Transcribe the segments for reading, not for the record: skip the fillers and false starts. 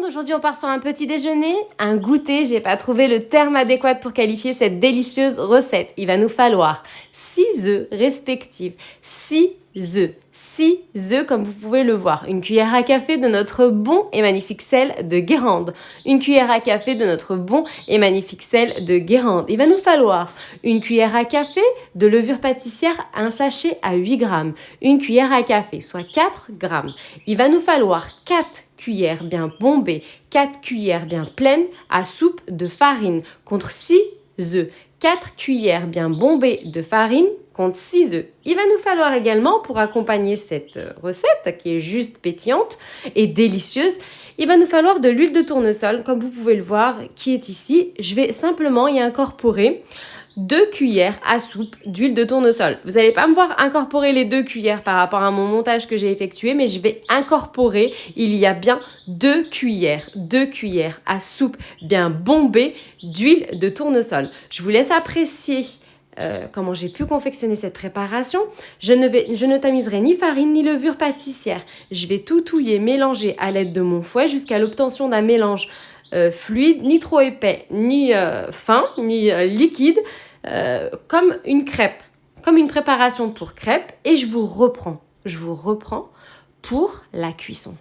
Aujourd'hui on part sur un petit déjeuner, un goûter. J'ai pas trouvé le terme adéquat pour qualifier cette délicieuse recette. Il va nous falloir 6 œufs respectifs, 6 œufs. 6 œufs comme vous pouvez le voir, une cuillère à café de notre bon et magnifique sel de Guérande, une cuillère à café de notre bon et magnifique sel de Guérande. Il va nous falloir une cuillère à café de levure pâtissière, un sachet à 8 grammes, une cuillère à café, soit 4 grammes. Il va nous falloir 4 cuillères bien bombées, 4 cuillères bien pleines à soupe de farine contre 6 œufs. 4 cuillères bien bombées de farine contre 6 œufs. Il va nous falloir également, pour accompagner cette recette qui est juste pétillante et délicieuse, il va nous falloir de l'huile de tournesol, comme vous pouvez le voir, qui est ici. Je vais simplement y incorporer 2 cuillères à soupe d'huile de tournesol. Vous n'allez pas me voir incorporer les 2 cuillères par rapport à mon montage que j'ai effectué, mais je vais incorporer, il y a bien 2 cuillères à soupe bien bombée d'huile de tournesol. Je vous laisse apprécier comment j'ai pu confectionner cette préparation. Je ne tamiserai ni farine ni levure pâtissière. Je vais tout touiller, mélanger à l'aide de mon fouet jusqu'à l'obtention d'un mélange fluide, ni trop épais, ni fin, ni liquide, comme une crêpe, comme une préparation pour crêpe. Et je vous reprends pour la cuisson.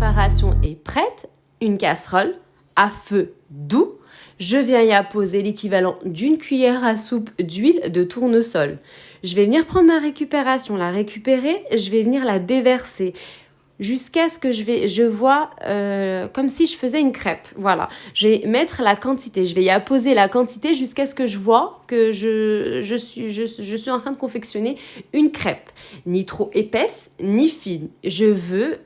préparation est prête, une casserole à feu doux. Je viens y apposer l'équivalent d'une cuillère à soupe d'huile de tournesol. Je vais venir prendre ma récupération, la récupérer, je vais venir la déverser jusqu'à ce que je vois comme si je faisais une crêpe. Voilà, je vais mettre la quantité, je vais y apposer la quantité jusqu'à ce que je vois que je suis en train de confectionner une crêpe. Ni trop épaisse, ni fine. Je veux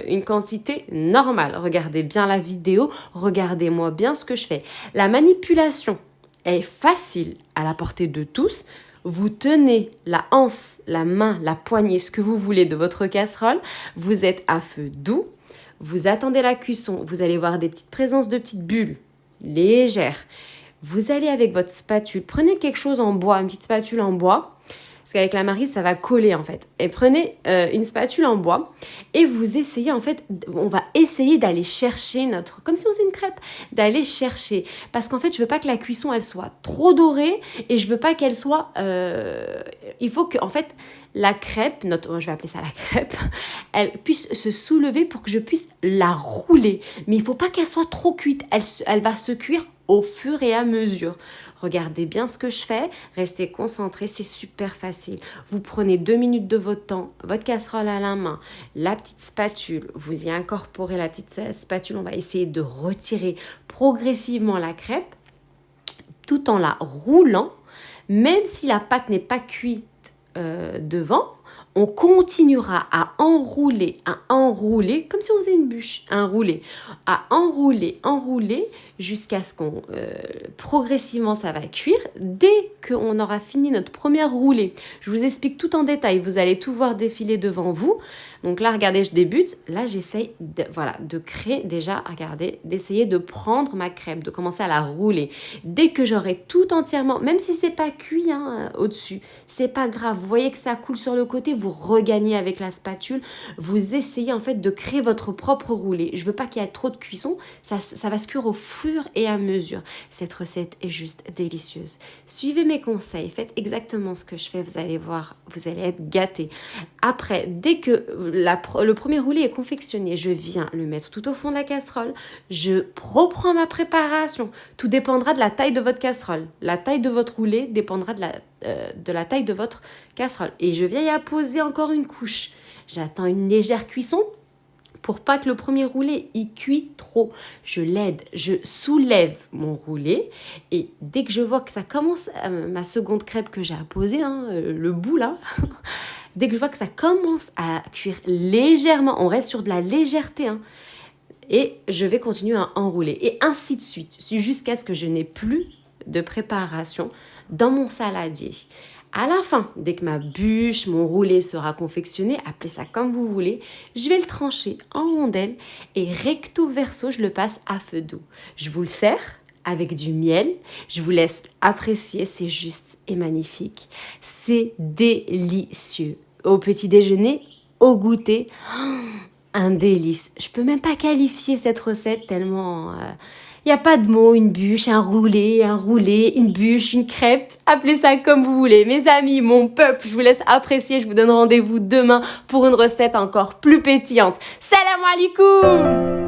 une quantité normale. Regardez bien la vidéo, regardez-moi bien ce que je fais. La manipulation est facile à la portée de tous. Vous tenez la anse, la main, la poignée, ce que vous voulez de votre casserole. Vous êtes à feu doux. Vous attendez la cuisson. Vous allez voir des petites présences de petites bulles légères. Vous allez avec votre spatule. Prenez quelque chose en bois, une petite spatule en bois. Parce qu'avec la marise, ça va coller en fait. Et prenez une spatule en bois et vous essayez en fait, on va essayer d'aller chercher notre, comme si on faisait une crêpe, d'aller chercher. Parce qu'en fait, je veux pas que la cuisson, elle soit trop dorée et je veux pas qu'elle soit, il faut que en fait, la crêpe, je vais appeler ça la crêpe, elle puisse se soulever pour que je puisse la rouler. Mais il faut pas qu'elle soit trop cuite, elle va se cuire au fur et à mesure. Regardez bien ce que je fais, restez concentrés, c'est super facile. Vous prenez 2 minutes de votre temps, votre casserole à la main, la petite spatule, vous y incorporez la petite spatule, on va essayer de retirer progressivement la crêpe tout en la roulant, même si la pâte n'est pas cuite devant. On continuera à enrouler, comme si on faisait une bûche, à enrouler jusqu'à ce qu'on, progressivement, ça va cuire. Dès qu'on aura fini notre première roulée, je vous explique tout en détail, vous allez tout voir défiler devant vous. Donc là, regardez, je débute. Là, j'essaye de créer déjà, regardez, d'essayer de prendre ma crêpe, de commencer à la rouler. Dès que j'aurai tout entièrement, même si c'est pas cuit au-dessus, c'est pas grave. Vous voyez que ça coule sur le côté, vous regagnez avec la spatule. Vous essayez en fait de créer votre propre roulé. Je veux pas qu'il y ait trop de cuisson. Ça va se cuire au fur et à mesure. Cette recette est juste délicieuse. Suivez mes conseils, faites exactement ce que je fais. Vous allez voir, vous allez être gâtés. Après, dès que le premier roulé est confectionné, je viens le mettre tout au fond de la casserole. Je reprends ma préparation. Tout dépendra de la taille de votre casserole. La taille de votre roulé dépendra de la taille de votre casserole. Et je viens y apposer encore une couche. J'attends une légère cuisson pour pas que le premier roulé y cuit trop. Je l'aide, je soulève mon roulé et dès que je vois que ça commence, ma seconde crêpe que j'ai apposée, le bout là, dès que je vois que ça commence à cuire légèrement, on reste sur de la légèreté, et je vais continuer à enrouler et ainsi de suite jusqu'à ce que je n'ai plus de préparation dans mon saladier. À la fin, dès que ma bûche, mon roulé sera confectionné, appelez ça comme vous voulez, je vais le trancher en rondelles et recto verso, je le passe à feu doux. Je vous le sers avec du miel, je vous laisse apprécier, c'est juste et magnifique. C'est délicieux. Au petit déjeuner, au goûter, un délice. Je peux même pas qualifier cette recette tellement... Il n'y a pas de mots, une bûche, un roulé, une bûche, une crêpe. Appelez ça comme vous voulez. Mes amis, mon peuple, je vous laisse apprécier. Je vous donne rendez-vous demain pour une recette encore plus pétillante. Salam alaikum!